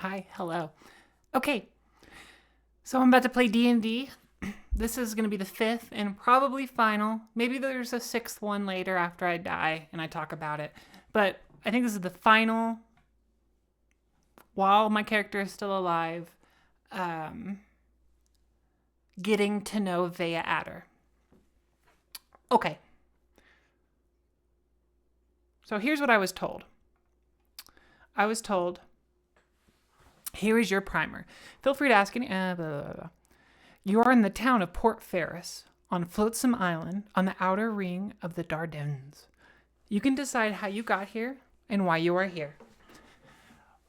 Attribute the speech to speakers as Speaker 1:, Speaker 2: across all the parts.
Speaker 1: Hi, hello. Okay, so I'm about to play D&D. This is going to be the fifth and probably final. Maybe there's a sixth one later after I die and I talk about it. But I think this is the final, while my character is still alive, um, getting to know Vaya Ater. Okay, so here's what I was told. I was told, here is your primer. Feel free to ask any. Blah, blah, blah. You are in the town of Port Ferris, on Flotsam Island, on the outer ring of the Dardanelles. You can decide how you got here and why you are here.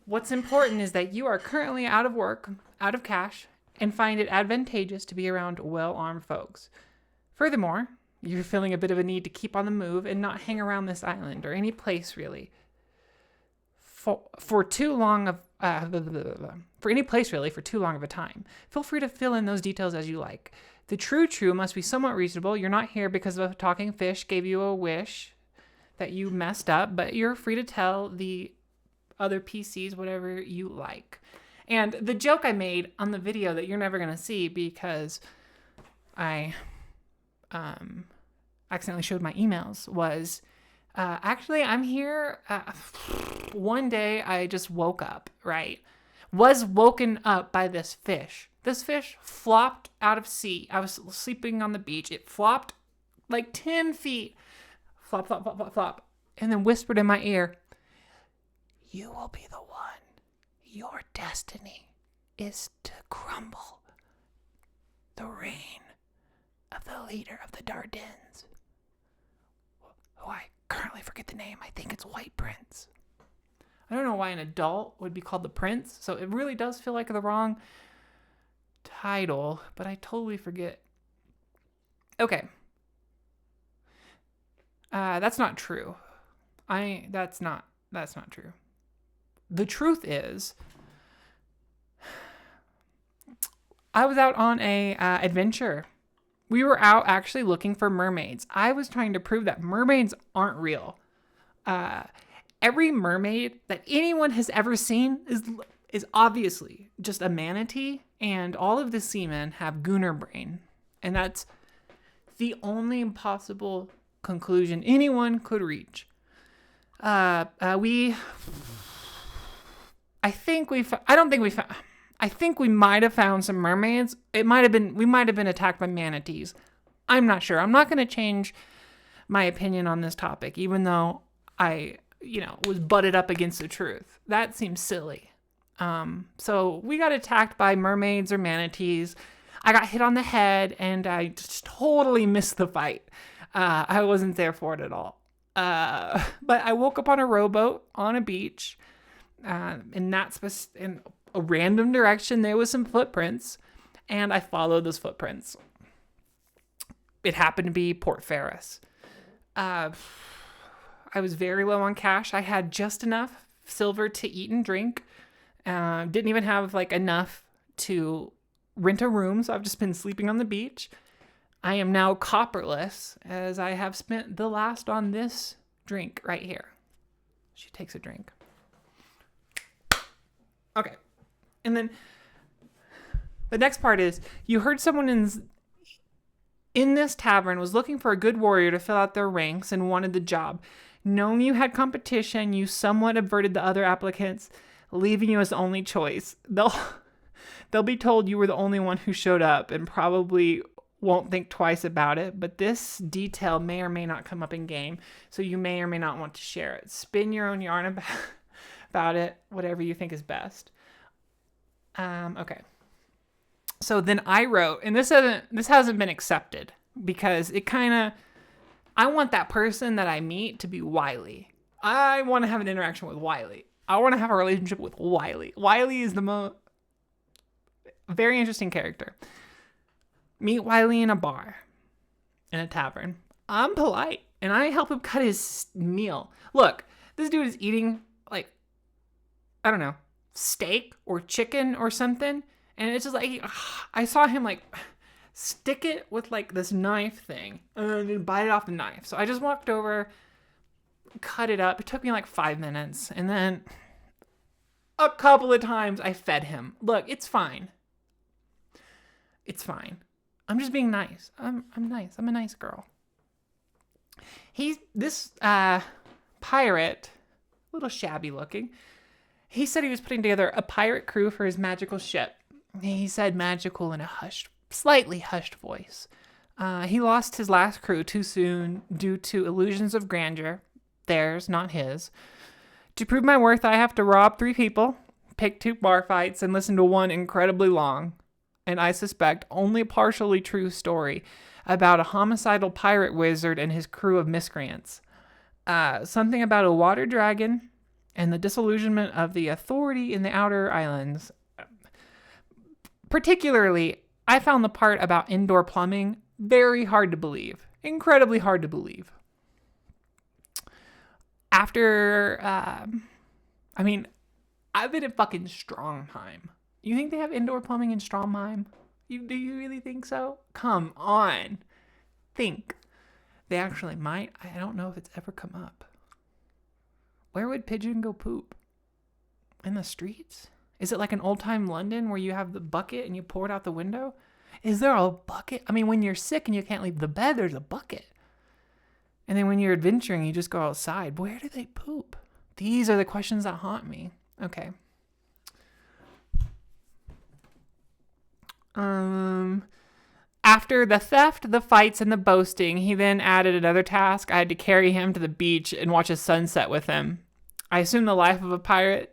Speaker 1: What's important is that you are currently out of work, out of cash, and find it advantageous to be around well-armed folks. Furthermore, you're feeling a bit of a need to keep on the move and not hang around this island or any place really for too long of for any place really for too long of a time. Feel free to fill in those details as you like. The true must be somewhat reasonable. You're not here because of a talking fish gave you a wish that you messed up, but you're free to tell the other PCs whatever you like. And the joke I made on the video that you're never going to see because I accidentally showed my emails was actually, I'm here. One day I just woke up, right? Was woken up by this fish. This fish flopped out of sea. I was sleeping on the beach. It flopped like 10 feet. Flop, flop, flop, flop, flop. And then whispered in my ear, "You will be the one. Your destiny is to crumble the reign of the leader of the Dardanelles." Who I currently forget the name. I think it's White Prince. I don't know why an adult would be called the Prince, so it really does feel like the wrong title, but I totally forget. Okay. That's not true. That's not true. The truth is, I was out on a adventure. We were out actually looking for mermaids. I was trying to prove that mermaids aren't real. Every mermaid that anyone has ever seen is obviously just a manatee, and all of the seamen have gooner brain. And that's the only possible conclusion anyone could reach. I think we might have found some mermaids. We might have been attacked by manatees. I'm not sure. I'm not going to change my opinion on this topic, even though I, was butted up against the truth. That seems silly. So we got attacked by mermaids or manatees. I got hit on the head and I just totally missed the fight. I wasn't there for it at all. But I woke up on a rowboat on a beach. In a random direction, there was some footprints, and I followed those footprints. It happened to be Port Ferris. I was very low on cash. I had just enough silver to eat and drink. Didn't even have enough to rent a room, so I've just been sleeping on the beach. I am now copperless, as I have spent the last on this drink right here. She takes a drink. Okay. And then the next part is, you heard someone in this tavern was looking for a good warrior to fill out their ranks and wanted the job. Knowing you had competition, you somewhat averted the other applicants, leaving you as the only choice. They'll be told you were the only one who showed up and probably won't think twice about it, but this detail may or may not come up in game, so you may or may not want to share it. Spin your own yarn about it, whatever you think is best. Okay. So then I wrote, and this hasn't been accepted because I want that person that I meet to be Wiley. I want to have an interaction with Wiley. I want to have a relationship with Wiley. Wiley is the most very interesting character. Meet Wiley in a bar, in a tavern. I'm polite, and I help him cut his meal. Look, this dude is eating, I don't know, steak or chicken or something, and it's just I saw him stick it with this knife thing and then bite it off the knife. So I just walked over, cut it up. It took me 5 minutes, and then A couple of times I fed him. Look, it's fine. It's fine. I'm just being nice. I'm nice. I'm a nice girl. This pirate, a little shabby looking. He said he was putting together a pirate crew for his magical ship. He said magical in a slightly hushed voice. He lost his last crew too soon due to illusions of grandeur. Theirs, not his. To prove my worth, I have to rob 3 people, pick 2 bar fights, and listen to one incredibly long, and I suspect only partially true story about a homicidal pirate wizard and his crew of miscreants. Something about a water dragon and the disillusionment of the authority in the outer islands. Particularly, I found the part about indoor plumbing very hard to believe. Incredibly hard to believe. After, I've been in fucking Stromheim. You think they have indoor plumbing in Stromheim? Do you really think so? Come on. Think. They actually might. I don't know if it's ever come up. Where would Pigeon go poop? In the streets? Is it like an old-time London where you have the bucket and you pour it out the window? Is there a bucket? I mean, when you're sick and you can't leave the bed, there's a bucket. And then when you're adventuring, you just go outside. Where do they poop? These are the questions that haunt me. Okay. After the theft, the fights, and the boasting, he then added another task. I had to carry him to the beach and watch a sunset with him. I suspect the life of a pirate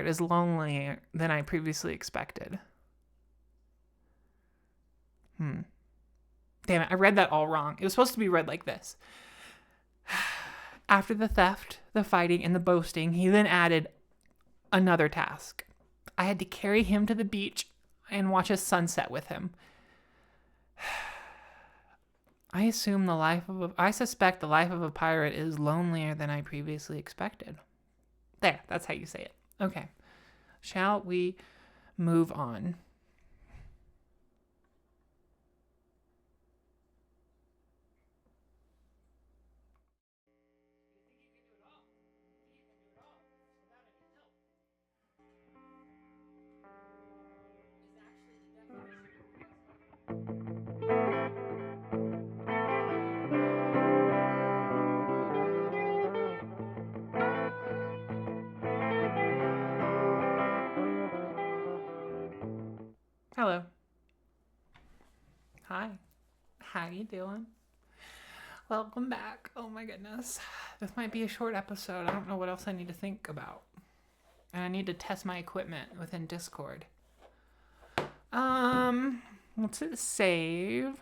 Speaker 1: is lonelier than I previously expected. Damn it, I read that all wrong. It was supposed to be read like this. After the theft, the fighting, and the boasting, he then added another task. I had to carry him to the beach and watch a sunset with him. I suspect the life of a pirate is lonelier than I previously expected. There, that's how you say it. Okay. Shall we move on? Hello. Hi. How you doing? Welcome back. Oh my goodness. This might be a short episode. I don't know what else I need to think about. And I need to test my equipment within Discord. Let's hit save.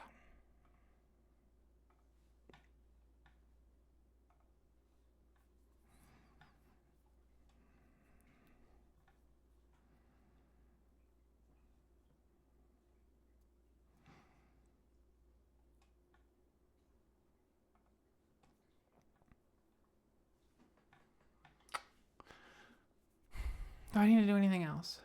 Speaker 1: Do I need to do anything else?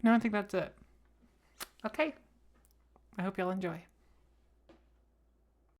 Speaker 1: No, I think that's it. Okay. I hope y'all enjoy.